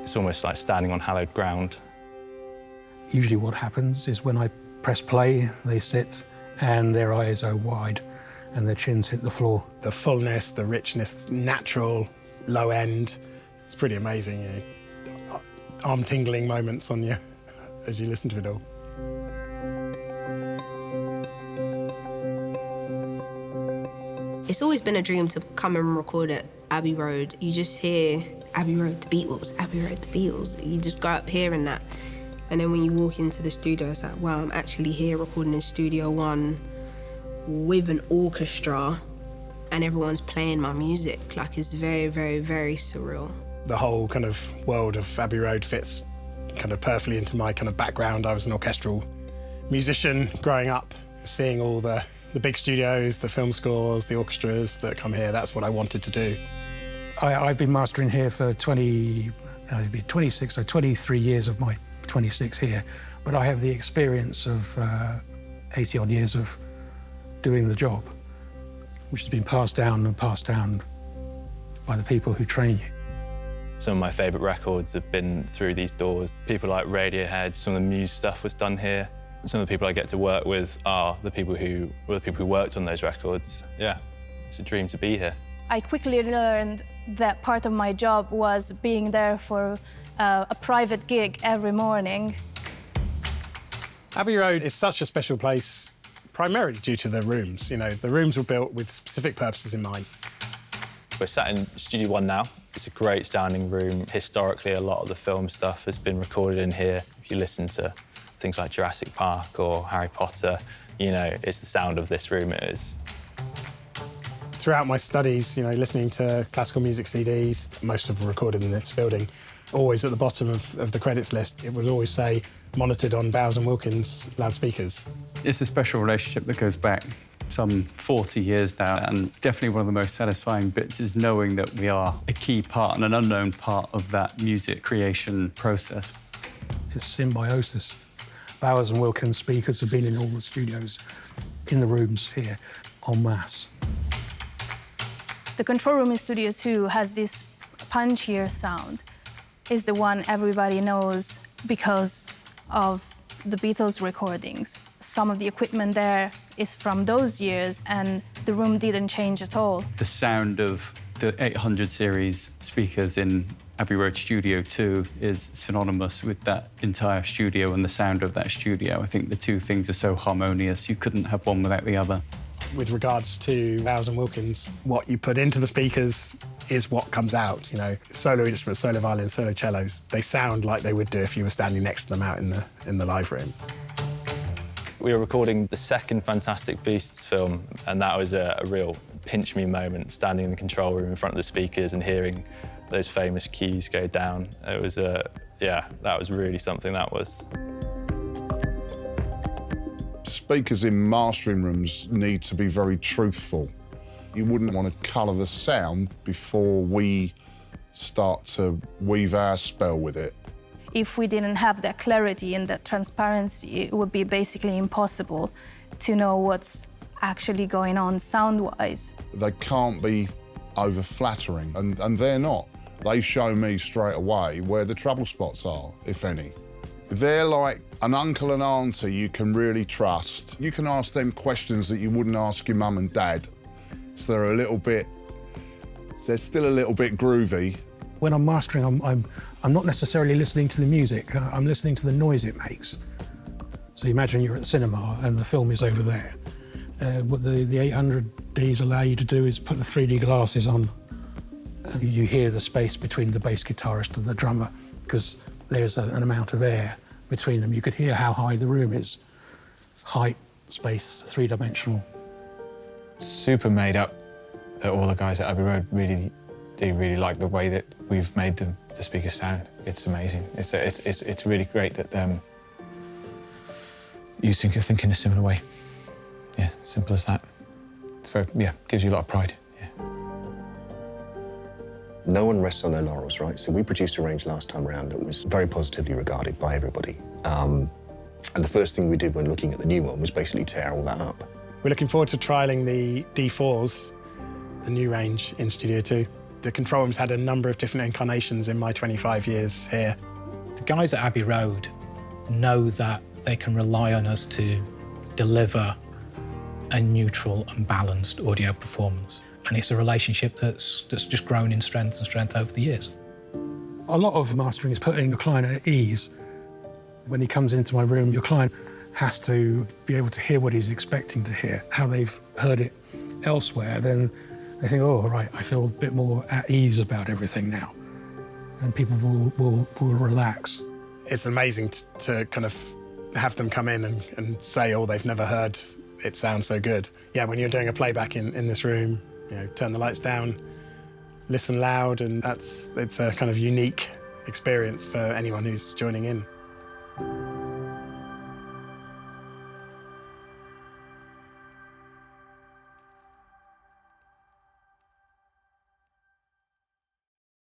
It's almost like standing on hallowed ground. Usually what happens is when I press play, they sit and their eyes are wide and their chins hit the floor. The fullness, the richness, natural, low end. It's pretty amazing, you know. Arm-tingling moments on you as you listen to it all. It's always been a dream to come and record at Abbey Road. You just hear Abbey Road, the Beatles, Abbey Road, the Beatles. You just grow up hearing that. And then when you walk into the studio, it's like, wow, I'm actually here recording in Studio One with an orchestra and everyone's playing my music. Like, it's very, very, very surreal. The whole kind of world of Abbey Road fits kind of perfectly into my kind of background. I was an orchestral musician growing up, seeing all the big studios, the film scores, the orchestras that come here. That's what I wanted to do. I've been mastering here for 23 years of my 26 here, but I have the experience of 80-odd years of doing the job, which has been passed down and passed down by the people who train you. Some of my favourite records have been through these doors. People like Radiohead, some of the Muse stuff was done here. Some of the people I get to work with are the people who worked on those records. Yeah, it's a dream to be here. I quickly learned that part of my job was being there for a private gig every morning. Abbey Road is such a special place, primarily due to the rooms. You know, the rooms were built with specific purposes in mind. We're sat in Studio One now. It's a great sounding room. Historically, a lot of the film stuff has been recorded in here. If you listen to things like Jurassic Park or Harry Potter, you know, it's the sound of this room, it is. Throughout my studies, you know, listening to classical music CDs, most of them recorded in this building, always at the bottom of the credits list, it would always say, monitored on Bowers and Wilkins loudspeakers. It's a special relationship that goes back some 40 years now, and definitely one of the most satisfying bits is knowing that we are a key part and an unknown part of that music creation process. It's symbiosis. Bowers and Wilkins speakers have been in all the studios, in the rooms here, en masse. The control room in Studio 2 has this punchier sound. It's the one everybody knows because of the Beatles recordings. Some of the equipment there is from those years, and the room didn't change at all. The sound of the 800 series speakers in Abbey Road Studio 2 is synonymous with that entire studio and the sound of that studio. I think the two things are so harmonious, you couldn't have one without the other. With regards to Bowers and Wilkins, what you put into the speakers is what comes out, you know. Solo instruments, solo violins, solo cellos, they sound like they would do if you were standing next to them out in the live room. We were recording the second Fantastic Beasts film, and that was a real pinch-me moment, standing in the control room in front of the speakers and hearing those famous keys go down. It was, yeah, that was really something, that was. Speakers in mastering rooms need to be very truthful. You wouldn't want to colour the sound before we start to weave our spell with it. If we didn't have that clarity and that transparency, it would be basically impossible to know what's actually going on sound-wise. They can't be over-flattering, and they're not. They show me straight away where the trouble spots are, if any. They're like an uncle and auntie you can really trust. You can ask them questions that you wouldn't ask your mum and dad. So they're still a little bit groovy. When I'm mastering, I'm not necessarily listening to the music, I'm listening to the noise it makes. So imagine you're at the cinema and the film is over there. What the 800Ds allow you to do is put the 3D glasses on. You hear the space between the bass guitarist and the drummer, because there's an amount of air between them. You could hear how high the room is. Height, space, three-dimensional. Super made up that all the guys at Abbey Road really like the way that we've made the speakers sound. It's amazing. It's really great that you think in a similar way. Yeah, simple as that. It's very, yeah, gives you a lot of pride. Yeah. No one rests on their laurels, right? So we produced a range last time around that was very positively regarded by everybody. And the first thing we did when looking at the new one was basically tear all that up. We're looking forward to trialling the D4s, the new range in Studio 2. The control room's had a number of different incarnations in my 25 years here. The guys at Abbey Road know that they can rely on us to deliver a neutral and balanced audio performance. And it's a relationship that's just grown in strength and strength over the years. A lot of mastering is putting your client at ease. When he comes into my room, your client has to be able to hear what he's expecting to hear, how they've heard it elsewhere. Then they think, oh, right, I feel a bit more at ease about everything now. And people will relax. It's amazing to kind of have them come in and say, oh, they've never heard it sounds so good. Yeah, when you're doing a playback in this room, you know, turn the lights down, listen loud, and it's a kind of unique experience for anyone who's joining in.